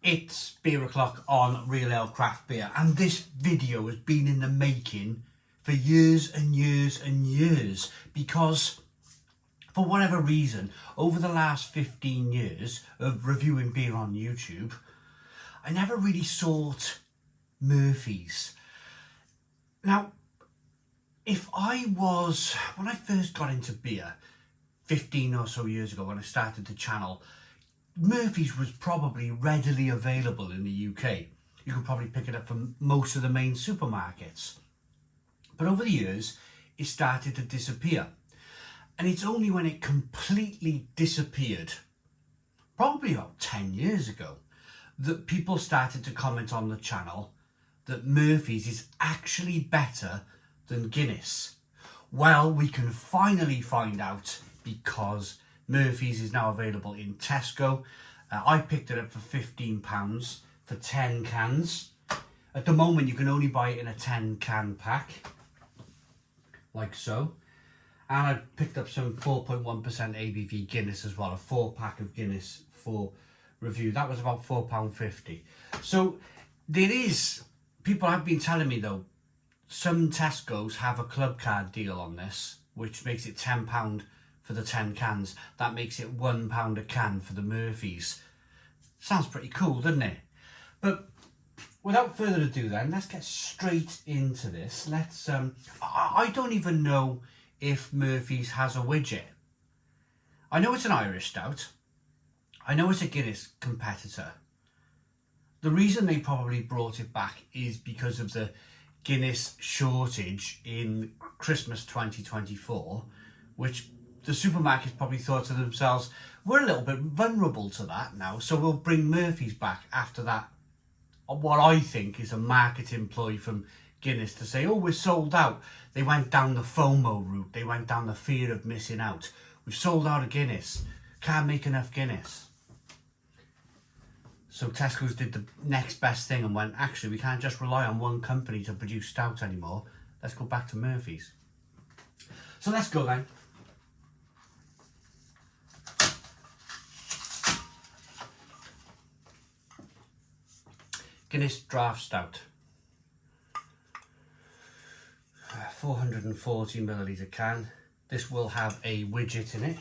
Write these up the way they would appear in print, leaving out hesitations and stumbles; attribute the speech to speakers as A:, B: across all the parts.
A: It's beer o'clock on Real Ale Craft Beer, and this video has been in the making for years and years and years because for whatever reason, over the last 15 years of reviewing beer on YouTube, I never really sought Murphy's. Now, when I first got into beer 15 or so years ago when I started the channel, Murphy's was probably readily available in the UK. You could probably pick it up from most of the main supermarkets. But over the years, it started to disappear. And it's only when it completely disappeared, probably about 10 years ago, that people started to comment on the channel that Murphy's is actually better than Guinness. Well, we can finally find out because Murphy's is now available in Tesco. I picked it up for £15 for 10 cans. At the moment, you can only buy it in a 10 can pack, like so. And I picked up some 4.1% ABV Guinness as well, a 4-pack of Guinness for review. That was about £4.50. So there is, people have been telling me though, some Tesco's have a club card deal on this, which makes it £10 for the 10 cans. That makes it £1 a can for the Murphy's. Sounds pretty cool, doesn't it? But without further ado then, let's get straight into this. I don't even know if Murphy's has a widget. I know it's an Irish stout. I know it's a Guinness competitor. The reason they probably brought it back is because of the Guinness shortage in Christmas 2024, which the supermarkets probably thought to themselves, we're a little bit vulnerable to that now, so we'll bring Murphy's back after that. What I think is a marketing ploy from Guinness to say, oh, we're sold out. They went down the FOMO route. They went down the fear of missing out. We've sold out of Guinness. Can't make enough Guinness. So Tesco's did the next best thing and went, actually, we can't just rely on one company to produce stout anymore. Let's go back to Murphy's. So let's go then. Guinness Draught Stout. 440 milliliter can. This will have a widget in it.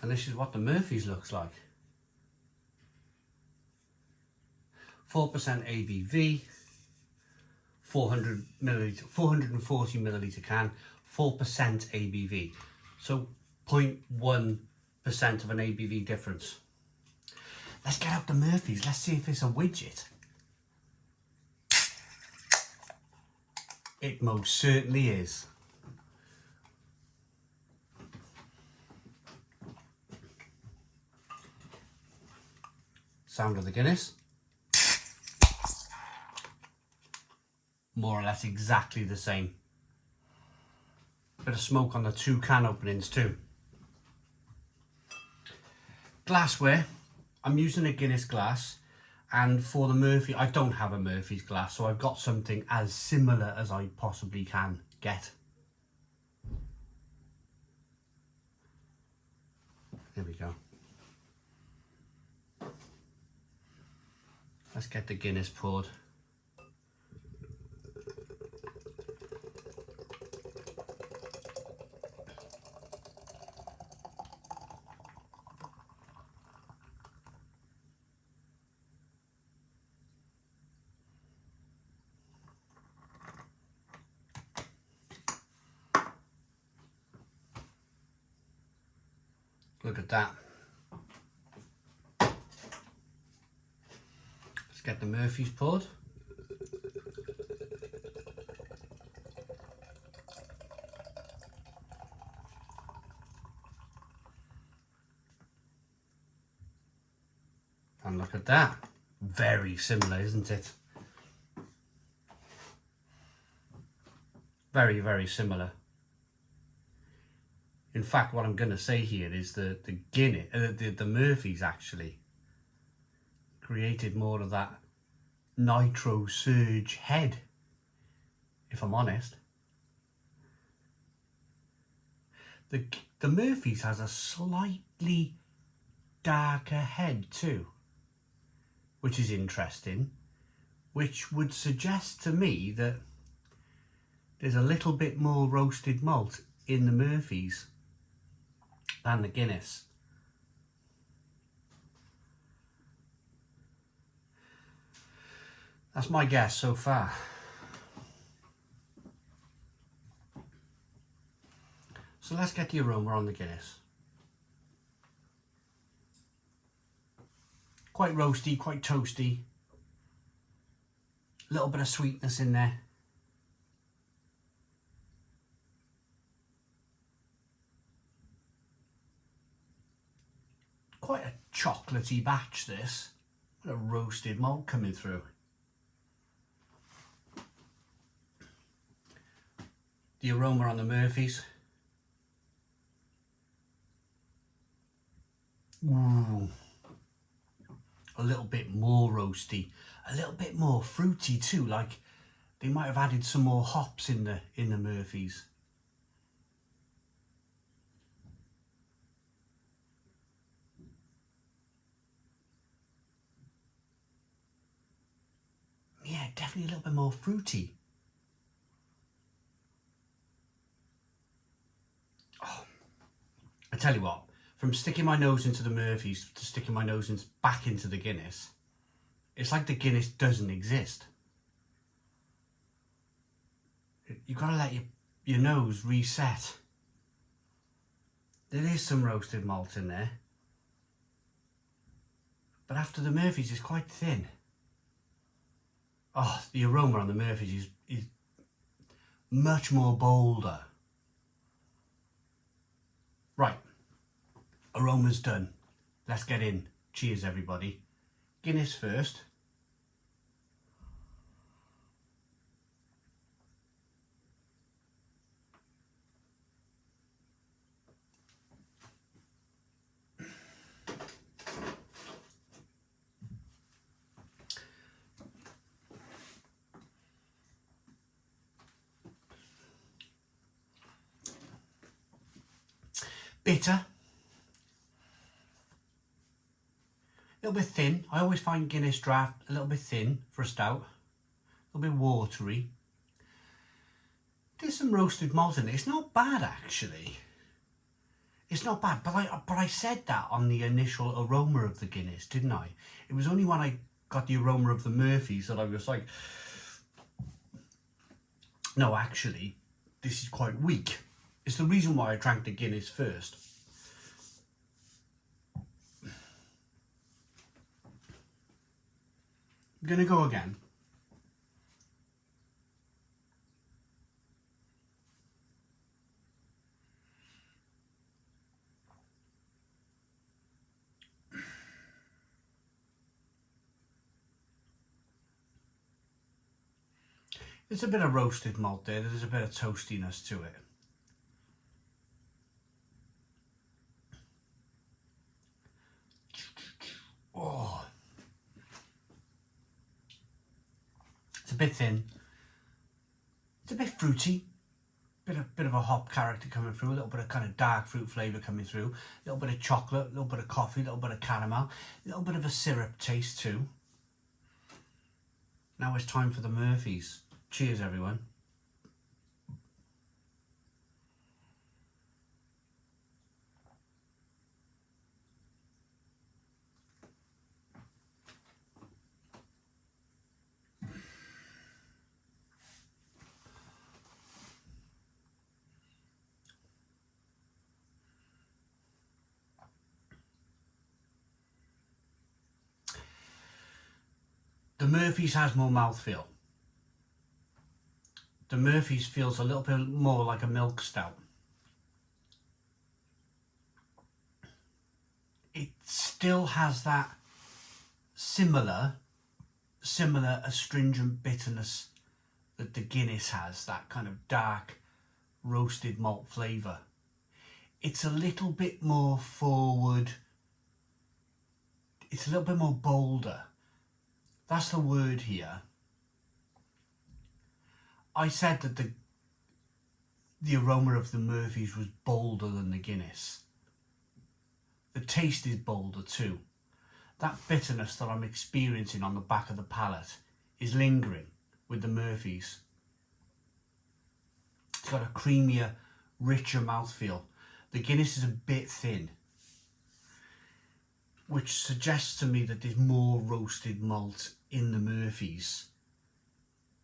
A: And this is what the Murphy's looks like. 4% ABV, 440 milliliter can, 4% ABV. So 0.1% of an ABV difference. Let's get out the Murphy's. Let's see if it's a widget. It most certainly is. Sound of the Guinness. More or less exactly the same. Bit of smoke on the 2 can openings too. Glassware. I'm using a Guinness glass, and for the Murphy, I don't have a Murphy's glass, so I've got something as similar as I possibly can get. There we go. Let's get the Guinness poured. Look at that. Let's get the Murphy's poured. And look at that. Very similar, isn't it? Very, very similar. In fact, what I'm going to say here is the Guinness, the Murphy's actually created more of that Nitro Surge head, if I'm honest. The Murphy's has a slightly darker head too, which is interesting, which would suggest to me that there's a little bit more roasted malt in the Murphy's than the Guinness. That's my guess so far. So let's get the aroma on the Guinness. Quite roasty, quite toasty. A little bit of sweetness in there. Quite a chocolatey batch this. A roasted malt coming through. The aroma on the Murphy's. Ooh. A little bit more roasty, a little bit more fruity too, like they might have added some more hops in the Murphy's. Yeah, definitely a little bit more fruity. Oh, I tell you what, from sticking my nose into the Murphy's to sticking my nose back into the Guinness, it's like the Guinness doesn't exist. You've got to let your nose reset. There is some roasted malt in there, but after the Murphy's is quite thin. Oh, the aroma on the Murphy's is much more bolder. Right, aroma's done. Let's get in. Cheers, everybody. Guinness first. Bitter. A little bit thin. I always find Guinness Draught a little bit thin for a stout. A little bit watery. There's some roasted malt in it. It's not bad actually. It's not bad, but I said that on the initial aroma of the Guinness, didn't I? It was only when I got the aroma of the Murphy's that I was like, no, actually, this is quite weak. It's the reason why I drank the Guinness first. I'm gonna go again. There's a bit of roasted malt there. There's a bit of toastiness to it. Oh, it's a bit thin. It's a bit fruity. Bit of a hop character coming through. A little bit of kind of dark fruit flavour coming through. A little bit of chocolate. A little bit of coffee. A little bit of caramel. A little bit of a syrup taste too. Now it's time for the Murphy's. Cheers, everyone. The Murphy's has more mouthfeel. The Murphy's feels a little bit more like a milk stout. It still has that similar astringent bitterness that the Guinness has, that kind of dark roasted malt flavour. It's a little bit more forward. It's a little bit more bolder. That's the word here. I said that the aroma of the Murphy's was bolder than the Guinness. The taste is bolder too. That bitterness that I'm experiencing on the back of the palate is lingering with the Murphy's. It's got a creamier, richer mouthfeel. The Guinness is a bit thin, which suggests to me that there's more roasted malt in the Murphy's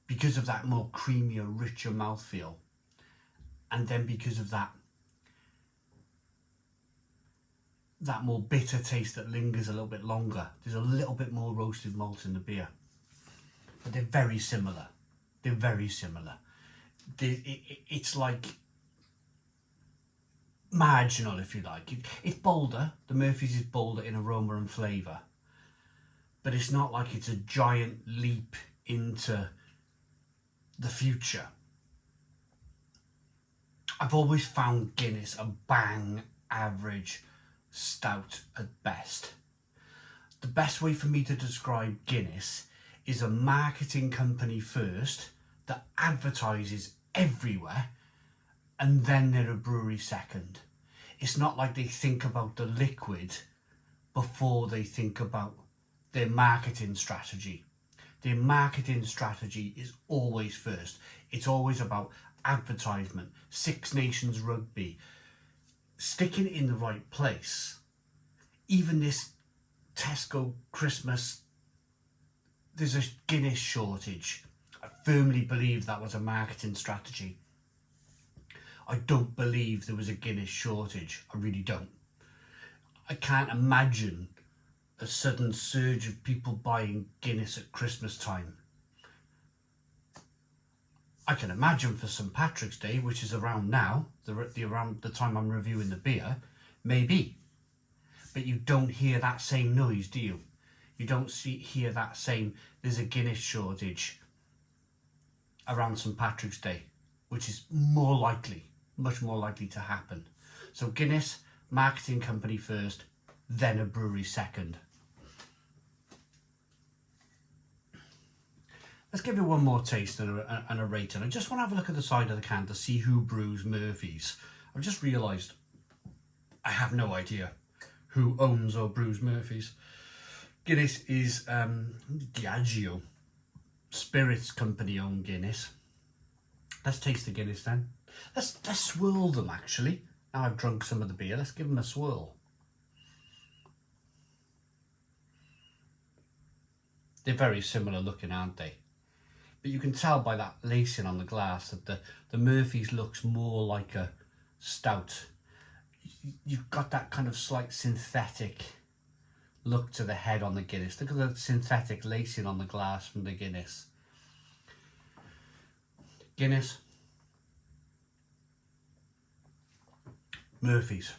A: because of that more creamier, richer mouthfeel. And then because of that more bitter taste that lingers a little bit longer. There's a little bit more roasted malt in the beer. But they're very similar. They're very similar. It's like marginal, if you like. It's bolder. The Murphy's is bolder in aroma and flavour. But it's not like it's a giant leap into the future. I've always found Guinness a bang average stout at best. The best way for me to describe Guinness is a marketing company first that advertises everywhere, and then they're a brewery second. It's not like they think about the liquid before they think about their marketing strategy. Their marketing strategy is always first. It's always about advertisement, Six Nations rugby, sticking it in the right place. Even this Tesco Christmas, there's a Guinness shortage. I firmly believe that was a marketing strategy. I don't believe there was a Guinness shortage. I really don't. I can't imagine a sudden surge of people buying Guinness at Christmas time. I can imagine for St. Patrick's Day, which is around now, around the time I'm reviewing the beer, maybe. But you don't hear that same noise, do you? You don't hear that same, there's a Guinness shortage around St. Patrick's Day, which is more likely, much more likely to happen. So Guinness, marketing company first, then a brewery second. Let's give it one more taste and a rating. I just want to have a look at the side of the can to see who brews Murphy's. I've just realised I have no idea who owns or brews Murphy's. Guinness is Diageo. Spirits company own Guinness. Let's taste the Guinness then. Let's swirl them actually. Now I've drunk some of the beer, let's give them a swirl. They're very similar looking, aren't they? But you can tell by that lacing on the glass that the Murphy's looks more like a stout. You've got that kind of slight synthetic look to the head on the Guinness. Look at the synthetic lacing on the glass from the Guinness. Guinness. Murphy's.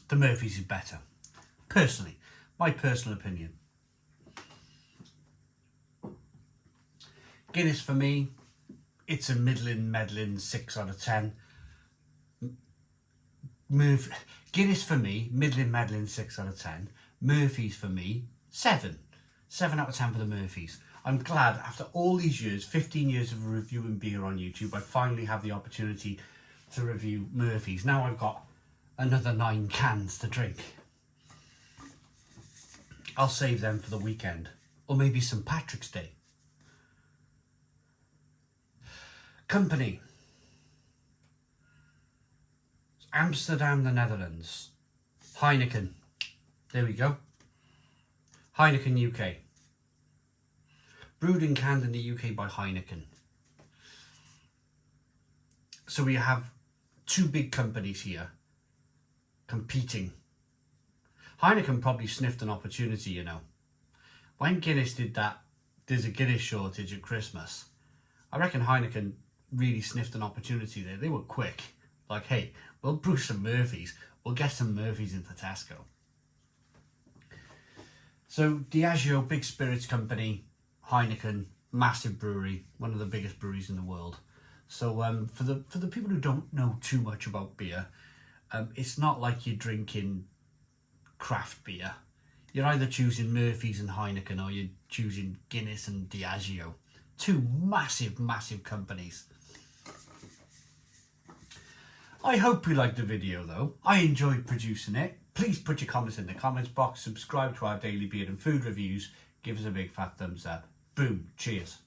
A: The Murphy's is better. Personally, my personal opinion. Guinness for me, it's a meddling 6 out of 10. Guinness for me, meddling 6 out of 10. Murphy's for me, 7. 7 out of 10 for the Murphy's. I'm glad after all these years, 15 years of reviewing beer on YouTube, I finally have the opportunity to review Murphy's. Now I've got another 9 cans to drink. I'll save them for the weekend, or maybe St. Patrick's Day. Company. Amsterdam, the Netherlands. Heineken. There we go. Heineken UK. Brewed and canned in the UK by Heineken. So we have 2 big companies here competing. Heineken probably sniffed an opportunity, you know. When Guinness did that, there's a Guinness shortage at Christmas. I reckon Heineken really sniffed an opportunity there. They were quick. Like, hey, we'll brew some Murphy's. We'll get some Murphy's into Tesco. So Diageo, big spirits company, Heineken, massive brewery, one of the biggest breweries in the world. So for the people who don't know too much about beer, it's not like you're drinking craft beer. You're either choosing Murphy's and Heineken, or you're choosing Guinness and Diageo. Two massive companies. I hope you liked the video though. I enjoyed producing it. Please put your comments in the comments box, subscribe to our daily beer and food reviews, give us a big fat thumbs up. Boom, cheers.